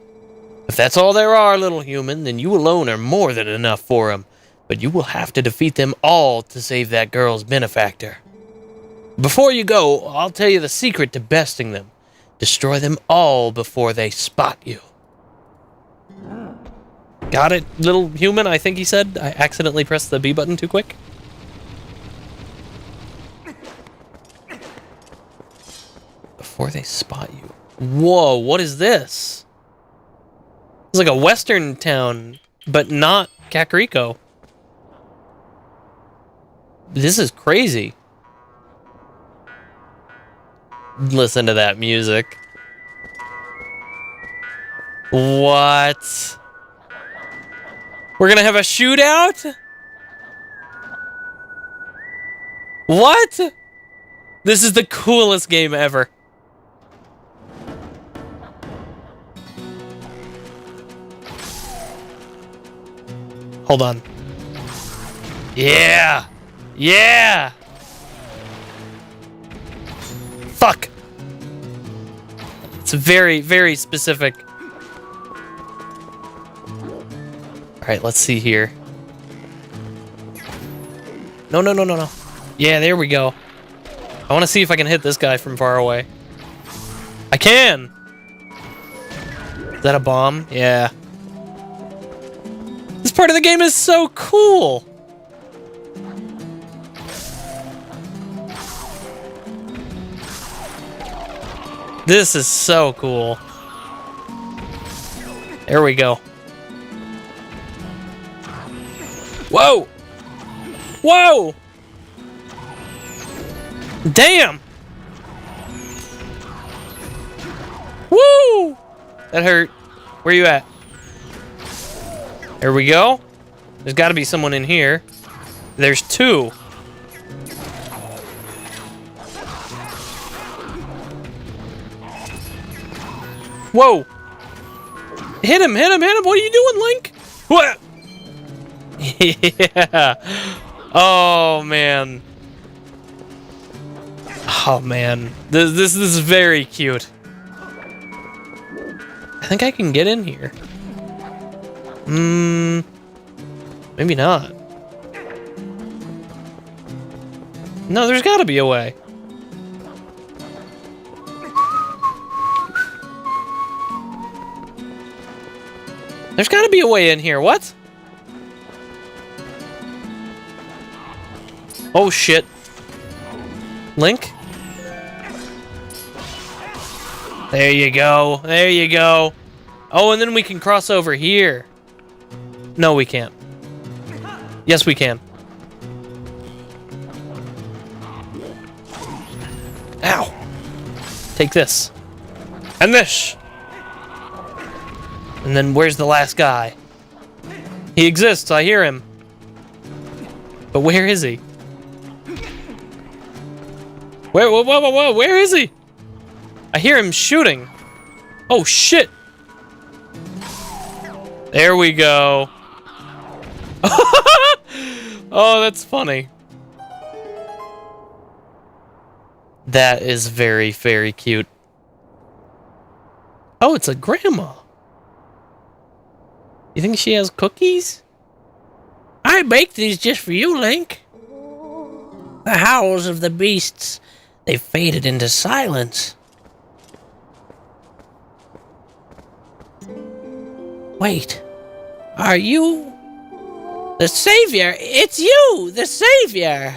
Speaker 2: If that's all there are, little human, then you alone are more than enough for them. But you will have to defeat them all to save that girl's benefactor. Before you go, I'll tell you the secret to besting them. Destroy them all before they spot you.
Speaker 1: Got it, little human, I think he said. I accidentally pressed the B button too quick. Before they spot you. Whoa, what is this? It's like a western town, but not Kakariko. This is crazy. Listen to that music. What? We're gonna have a shootout? What? This is the coolest game ever. Hold on. Yeah! Yeah! Fuck! It's very, very specific. Alright, let's see here. No, no, no, no, no. Yeah, there we go. I want to see if I can hit this guy from far away. I can! Is that a bomb? Yeah. This part of the game is so cool! This is so cool. There we go. Whoa! Whoa! Damn! Woo! That hurt. Where you at? There we go. There's got to be someone in here. There's two. Whoa! Hit him, hit him, hit him! What are you doing, Link? What? Yeah. Oh, man. Oh, man. This is very cute. I think I can get in here. Maybe not. No, there's gotta be a way. There's gotta be a way in here. What? Oh, shit. Link? There you go. There you go. Oh, and then we can cross over here. No, we can't. Yes, we can. Ow. Take this. And this. And then where's the last guy? He exists. I hear him. But where is he? Where is he? I hear him shooting. Oh, shit. There we go. Oh, that's funny. That is very, very cute. Oh, it's a grandma. You think she has cookies?
Speaker 3: I baked these just for you, Link. The howls of the beasts, they faded into silence. Wait, are you the Savior? It's you, the Savior!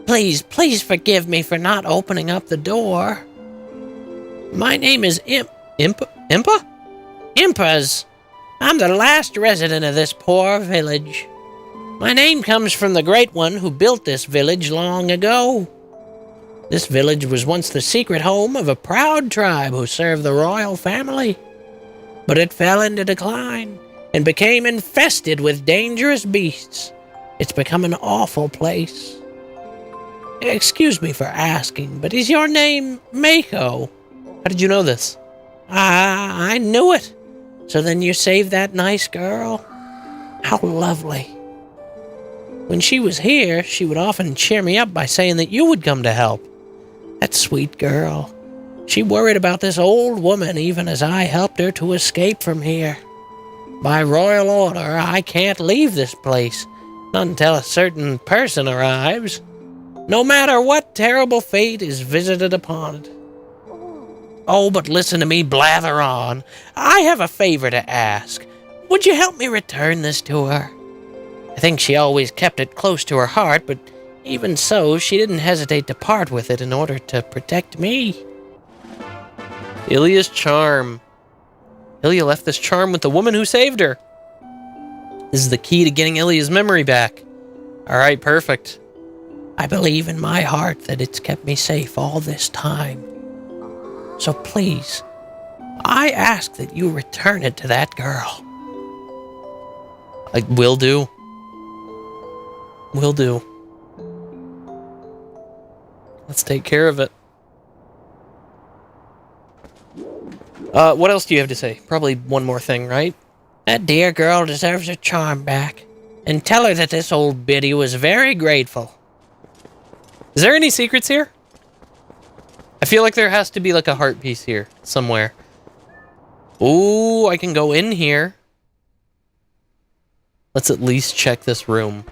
Speaker 3: Please, please forgive me for not opening up the door. My name is
Speaker 1: Impa?
Speaker 3: Impas. I'm the last resident of this poor village. My name comes from the Great One who built this village long ago. This village was once the secret home of a proud tribe who served the royal family. But it fell into decline and became infested with dangerous beasts. It's become an awful place. Excuse me for asking, but is your name Meikou?
Speaker 1: How did you know this?
Speaker 3: I knew it. So then you saved that nice girl? How lovely. When she was here, she would often cheer me up by saying that you would come to help. That sweet girl. She worried about this old woman even as I helped her to escape from here. By royal order, I can't leave this place, not until a certain person arrives, no matter what terrible fate is visited upon it. Oh, but listen to me blather on. I have a favor to ask. Would you help me return this to her? I think she always kept it close to her heart, but even so, she didn't hesitate to part with it in order to protect me.
Speaker 1: Ilia's charm. Ilia left this charm with the woman who saved her. This is the key to getting Ilia's memory back. All right, perfect.
Speaker 3: I believe in my heart that it's kept me safe all this time. So please, I ask that you return it to that girl.
Speaker 1: I will do. Will do. Let's take care of it. What else do you have to say? Probably one more thing, right?
Speaker 3: That dear girl deserves her charm back. And tell her that this old biddy was very grateful.
Speaker 1: Is there any secrets here? I feel like there has to be like a heart piece here somewhere. Ooh, I can go in here. Let's at least check this room.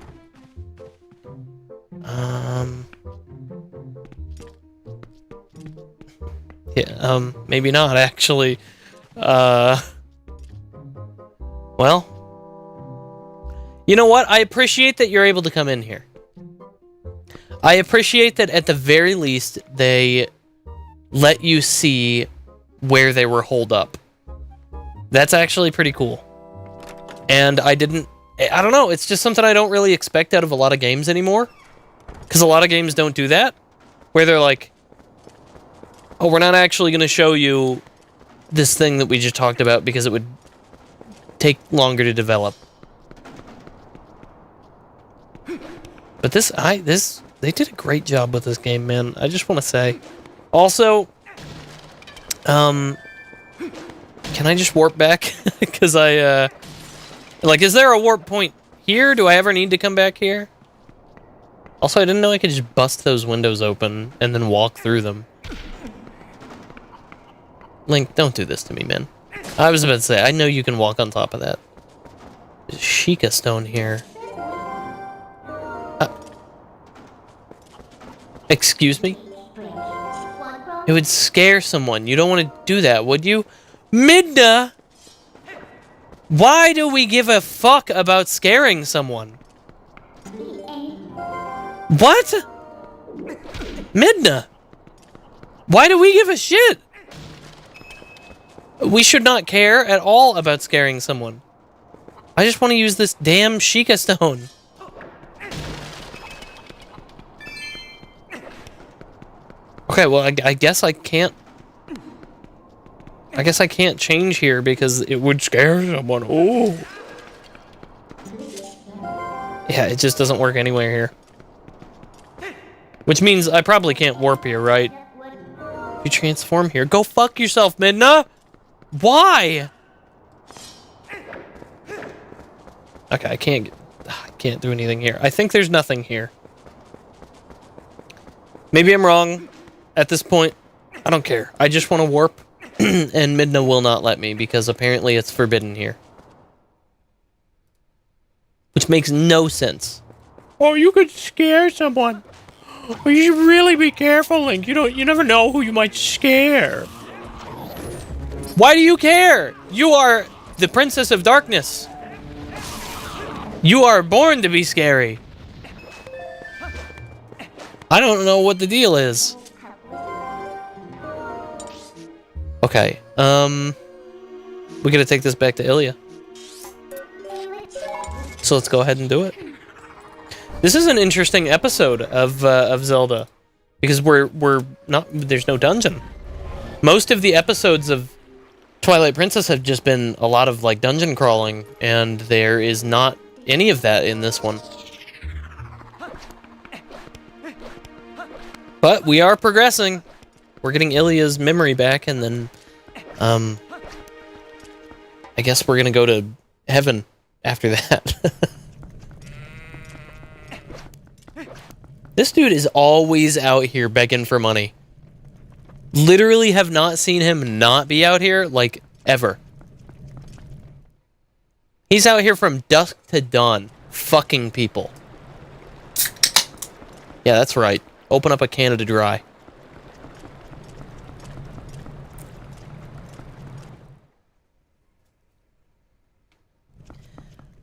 Speaker 1: Yeah, maybe not actually. Well, you know what? I appreciate that you're able to come in here. I appreciate that at the very least they let you see where they were holed up. That's actually pretty cool. And I don't know, it's just something I don't really expect out of a lot of games anymore. Because a lot of games don't do that. Where they're like, oh, we're not actually going to show you this thing that we just talked about because it would take longer to develop. But they did a great job with this game, man. I just want to say. Also, can I just warp back? Because like, is there a warp point here? Do I ever need to come back here? Also, I didn't know I could just bust those windows open and then walk through them. Link, don't do this to me, man. I was about to say, I know you can walk on top of that. There's Sheikah stone here. Excuse me? It would scare someone. You don't want to do that, would you? Midna! Why do we give a fuck about scaring someone? What? Midna. Why do we give a shit? We should not care at all about scaring someone. I just want to use this damn Sheikah stone. Okay, well, I guess I can't... I guess I can't change here because it would scare someone. Oh. Yeah, it just doesn't work anywhere here. Which means I probably can't warp here, right? You transform here. Go fuck yourself, Midna! Why? Okay, I can't do anything here. I think there's nothing here. Maybe I'm wrong at this point. I don't care. I just want to warp, and Midna will not let me because apparently it's forbidden here. Which makes no sense.
Speaker 2: Oh, you could scare someone. Well, you should really be careful, Link. You never know who you might scare.
Speaker 1: Why do you care? You are the Princess of Darkness. You are born to be scary. I don't know what the deal is. Okay, we gotta take this back to Ilya. So let's go ahead and do it. This is an interesting episode of Zelda, because we're not, there's no dungeon. Most of the episodes of Twilight Princess have just been a lot of like dungeon crawling, and there is not any of that in this one. But we are progressing. We're getting Ilya's memory back, and then I guess we're gonna go to heaven after that. This dude is always out here begging for money. Literally have not seen him not be out here, like, ever. He's out here from dusk to dawn, fucking people. Yeah, that's right. Open up a Canada Dry.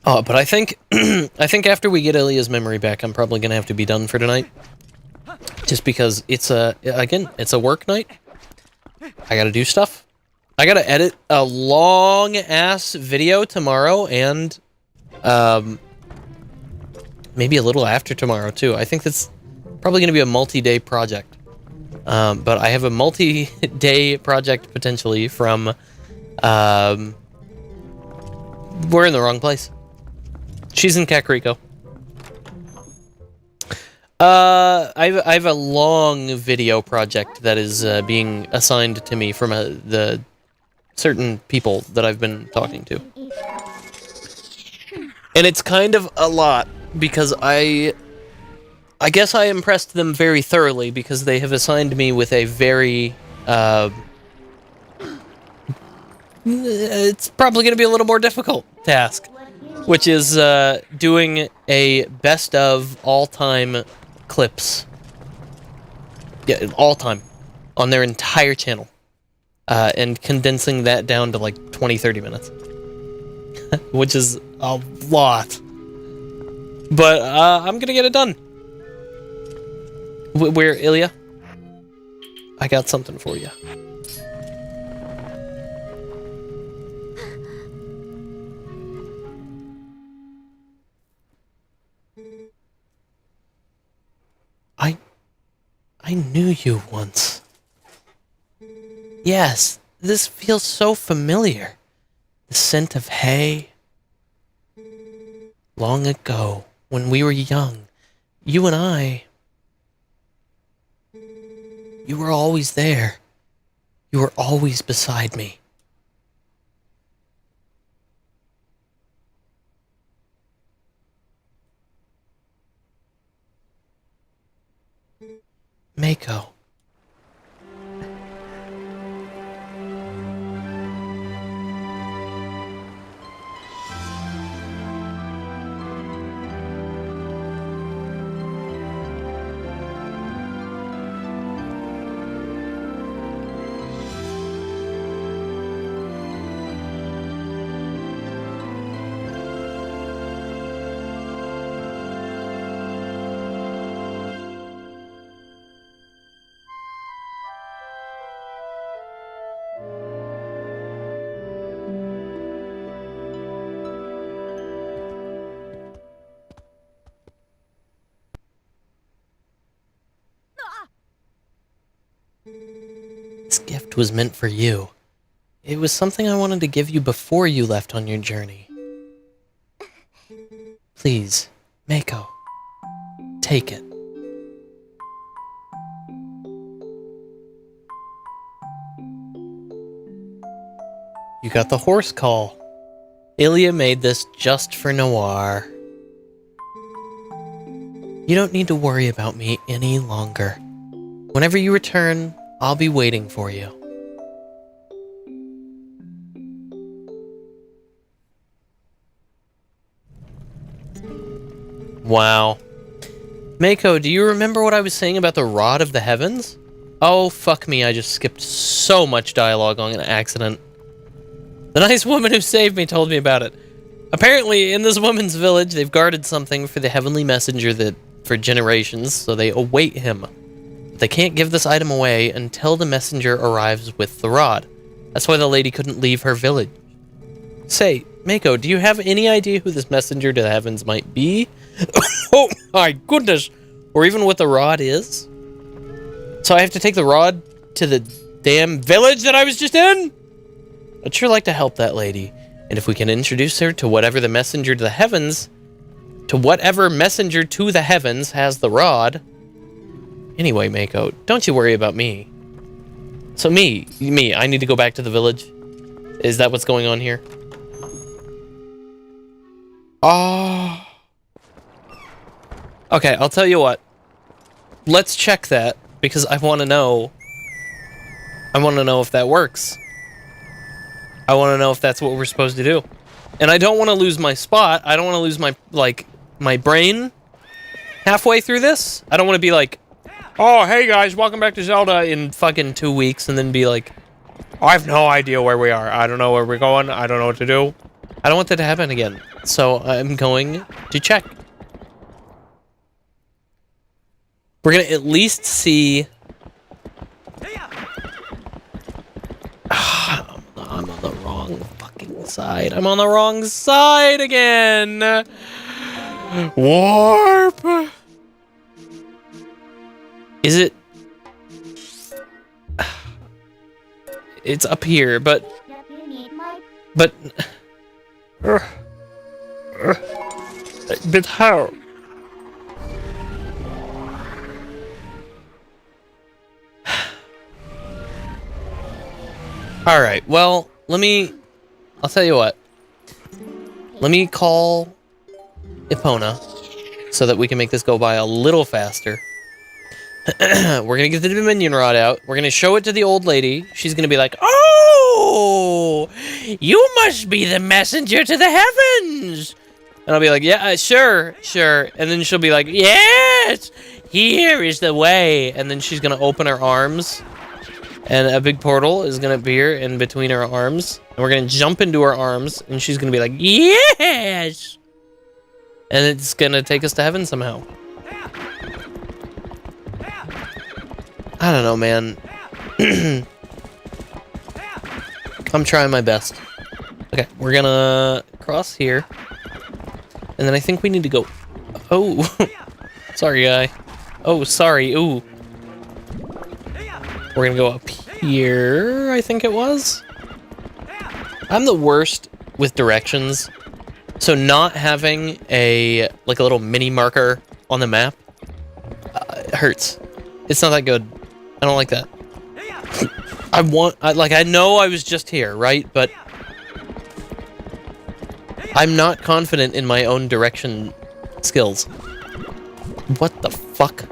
Speaker 1: Oh, but I think I think after we get Ilya's memory back, I'm probably gonna have to be done for tonight. Just because it's it's a work night. I gotta do stuff. I gotta edit a long ass video tomorrow and maybe a little after tomorrow too. I think that's probably gonna be a multi-day project. But I have a multi-day project potentially from we're in the wrong place. She's in Kakariko. I have a long video project that is being assigned to me from the certain people that I've been talking to. And it's kind of a lot because I guess I impressed them very thoroughly because they have assigned me with a very it's probably going to be a little more difficult task, which is doing a best of all-time clips. Yeah, all-time. On their entire channel. And condensing that down to like 20-30 minutes. Which is a lot. But I'm going to get it done. Where, Ilya? I got something for you. I knew you once. Yes, this feels so familiar. The scent of hay. Long ago, when we were young, you and I... You were always there. You were always beside me. Meikou. This gift was meant for you. It was something I wanted to give you before you left on your journey. Please, Meikou, take it. You got the horse call. Ilya made this just for Noir. You don't need to worry about me any longer. Whenever you return, I'll be waiting for you. Wow. Meikou, do you remember what I was saying about the Rod of the Heavens? Oh, fuck me, I just skipped so much dialogue on an accident. The nice woman who saved me told me about it. Apparently, in this woman's village, they've guarded something for the heavenly messenger that for generations, so they await him. They can't give this item away until the messenger arrives with the rod. That's why the lady couldn't leave her village. Say, Meikou, do you have any idea who this messenger to the heavens might be? Oh my goodness! Or even what the rod is? So I have to take the rod to the damn village that I was just in? I'd sure like to help that lady. And if we can introduce her to whatever the messenger to the heavens, has the rod. Anyway, Meikou, don't you worry about me. So me, I need to go back to the village? Is that what's going on here? Oh. Okay, I'll tell you what. Let's check that, because I want to know. I want to know if that works. I want to know if that's what we're supposed to do. And I don't want to lose my spot. I don't want to lose my, my brain halfway through this. I don't want to be like, oh, hey guys, welcome back to Zelda in fucking 2 weeks, and then be like, I have no idea where we are. I don't know where we're going. I don't know what to do. I don't want that to happen again. So I'm going to check. We're going to at least see... I'm on the wrong fucking side. I'm on the wrong side again. Warp. Is it? It's up here, but how? All right, well, I'll tell you what. Let me call Epona so that we can make this go by a little faster. We're going to get the Dominion Rod out. We're going to show it to the old lady. She's going to be like, oh, you must be the messenger to the heavens. And I'll be like, yeah, sure. And then she'll be like, yes, here is the way. And then she's going to open her arms. And a big portal is going to appear in between her arms. And we're going to jump into her arms. And she's going to be like, yes! And it's going to take us to heaven somehow. I don't know, man. I'm trying my best. Okay, we're going to cross here. And then I think we need to go... Oh! Sorry, guy. Oh, sorry. Ooh. We're gonna go up here, I think it was. I'm the worst with directions, so not having a little mini marker on the map hurts. It's not that good. I don't like that. I know I was just here, right? But I'm not confident in my own direction skills. What the fuck?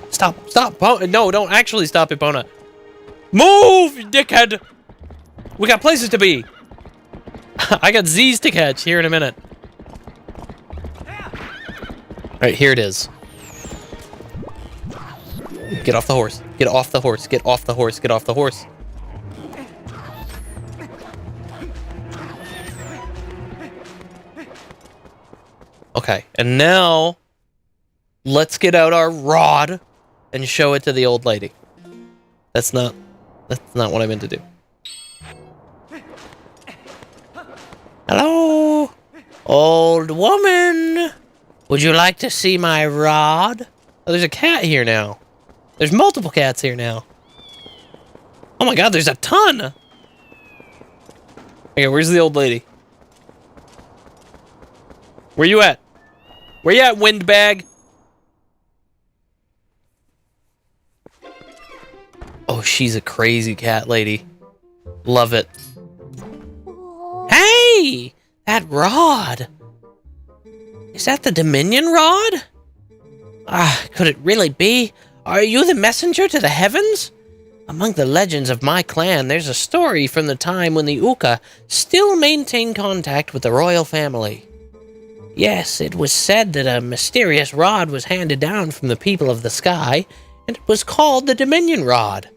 Speaker 1: Stop! No, don't actually stop, Epona. Move, you dickhead! We got places to be. I got Z's to catch here in a minute. Alright, here it is. Get off the horse. Get off the horse. Get off the horse. Get off the horse. Okay, and now let's get out our rod and show it to the old lady. That's not what I meant to do. Hello, old woman. Would you like to see my rod? Oh, there's a cat here now. There's multiple cats here now. Oh my god, there's a ton! Okay, where's the old lady? Where you at? Where you at, windbag? Oh, she's a crazy cat lady. Love it. Hey! That rod! Is that the Dominion rod? Could it really be? Are you the messenger to the heavens? Among the legends of my clan, there's a story from the time when the Uka still maintained contact with the royal family. Yes, it was said that a mysterious rod was handed down from the people of the sky, and it was called the Dominion Rod.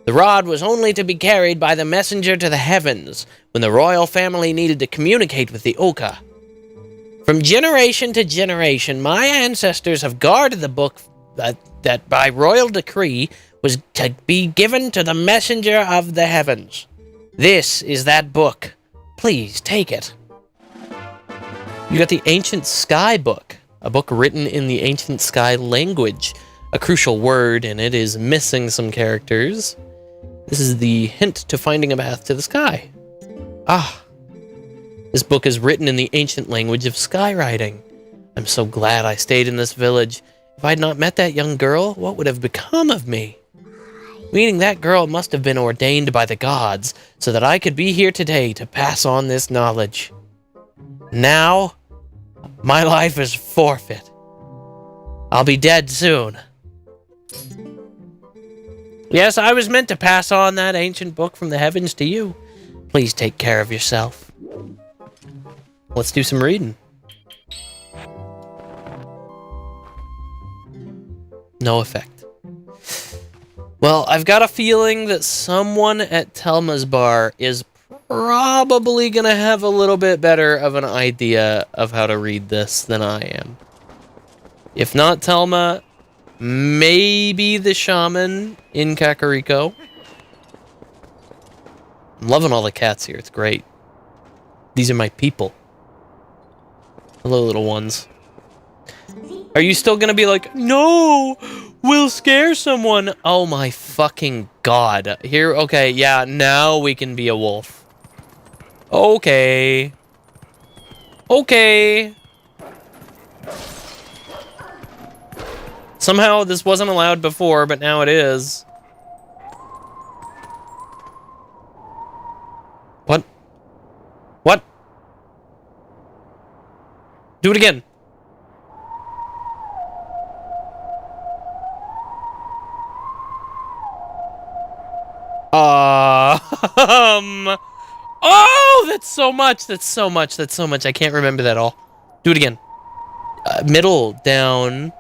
Speaker 1: The rod was only to be carried by the messenger to the heavens when the royal family needed to communicate with the Uka. From generation to generation, my ancestors have guarded the book that by royal decree was to be given to the messenger of the heavens. This is that book. Please take it. You got the Ancient Sky book, a book written in the Ancient Sky language. A crucial word in it is missing some characters. This is the hint to finding a path to the sky. This book is written in the ancient language of skywriting. I'm so glad I stayed in this village. If I had not met that young girl, what would have become of me? Meaning that girl must have been ordained by the gods so that I could be here today to pass on this knowledge. Now, my life is forfeit. I'll be dead soon. Yes, I was meant to pass on that ancient book from the heavens to you. Please take care of yourself. Let's do some reading. No effect. Well, I've got a feeling that someone at Telma's bar is probably gonna have a little bit better of an idea of how to read this than I am. If not Telma, maybe the shaman in Kakariko. I'm loving all the cats here. It's great. These are my people. Hello, little ones. Are you still gonna be like, no, we'll scare someone? Oh my fucking god. Here, okay, yeah, now we can be a wolf. Okay. Okay. Somehow this wasn't allowed before, but now it is. What? What? Do it again. Oh, that's so much. That's so much. That's so much. I can't remember that all. Do it again. Middle, down,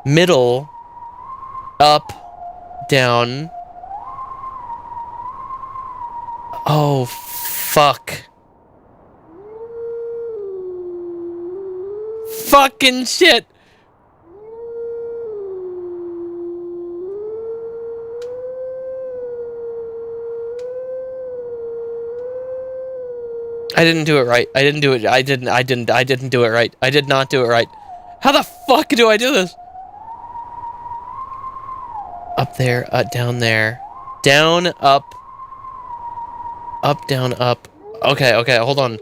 Speaker 1: middle, up, down. Oh, fuck. Fucking shit. I didn't do it right. I didn't do it. I didn't do it right. I did not do it right. How the fuck do I do this? Up there, down there. Down, up. Up, down, up. Okay, okay, hold on.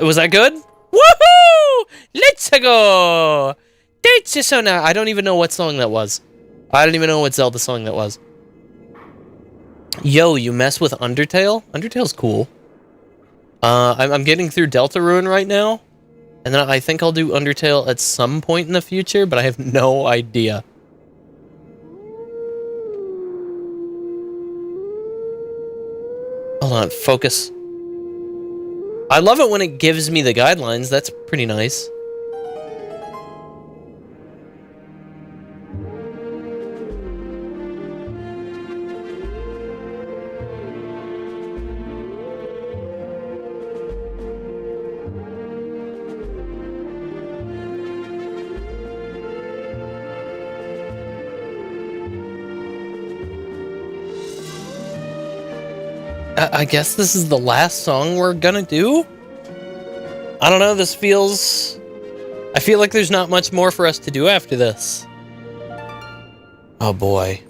Speaker 1: Was that good? Woohoo! Let's go! So now I don't even know what song that was. I don't even know what Zelda song that was. Yo, you mess with Undertale? Undertale's cool. I'm getting through Deltarune right now, and then I think I'll do Undertale at some point in the future, but I have no idea. Hold on, focus. I love it when it gives me the guidelines. That's pretty nice. I guess this is the last song we're gonna do? I don't know, this feels... I feel like there's not much more for us to do after this. Oh boy.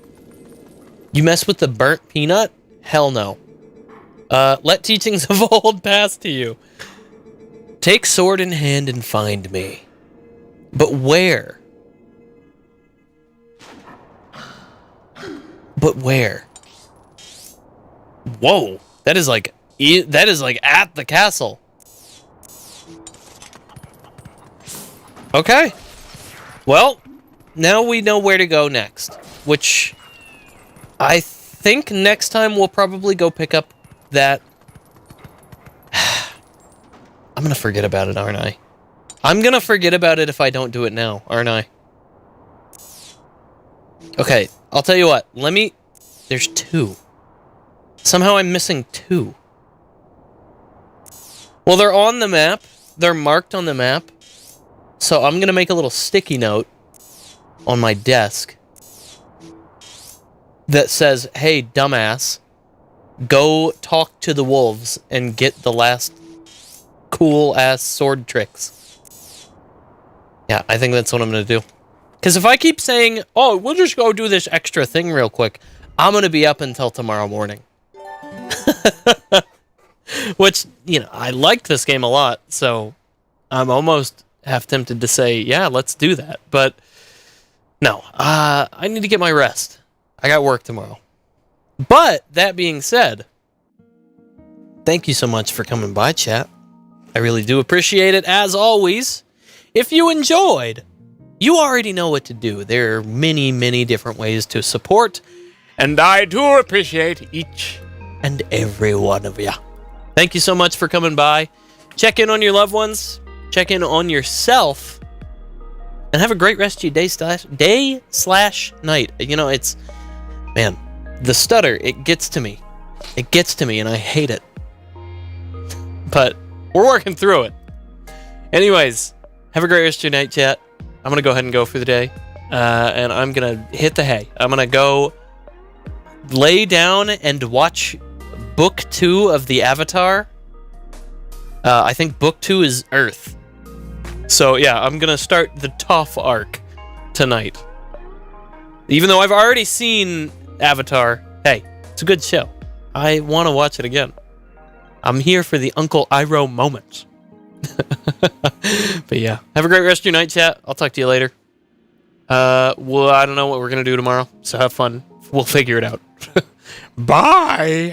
Speaker 1: You mess with the burnt peanut? Hell no. Let teachings of old pass to you. Take sword in hand and find me. But where? But where? Whoa, that is like at the castle. Okay. Well, now we know where to go next, which I think next time we'll probably go pick up that... I'm gonna forget about it, aren't I? I'm gonna forget about it if I don't do it now, aren't I? Okay, I'll tell you what, there's 2. Somehow I'm missing 2. Well, they're on the map. They're marked on the map. So I'm going to make a little sticky note on my desk that says, hey, dumbass, go talk to the wolves and get the last cool-ass sword tricks. Yeah, I think that's what I'm going to do. Because if I keep saying, oh, we'll just go do this extra thing real quick, I'm going to be up until tomorrow morning. Which, you know, I like this game a lot, so I'm almost half tempted to say, yeah, let's do that. But no, I need to get my rest. I got work tomorrow. But that being said, thank you so much for coming by, chat. I really do appreciate it, as always. If you enjoyed, you already know what to do. There are many, many different ways to support, and I do appreciate each and every one of you. Thank you so much for coming by. Check in on your loved ones. Check in on yourself. And have a great rest of your day/night. You know, it's... Man, the stutter, it gets to me. It gets to me, and I hate it. But we're working through it. Anyways, have a great rest of your night, chat. I'm going to go ahead and go for the day. And I'm going to hit the hay. I'm going to go lay down and watch Book 2 of the Avatar. I think Book 2 is Earth. So yeah, I'm gonna start the Toph arc tonight. Even though I've already seen Avatar, hey, it's a good show. I want to watch it again. I'm here for the Uncle Iroh moment. But yeah, have a great rest of your night, chat. I'll talk to you later. Well, I don't know what we're gonna do tomorrow, so have fun. We'll figure it out. Bye.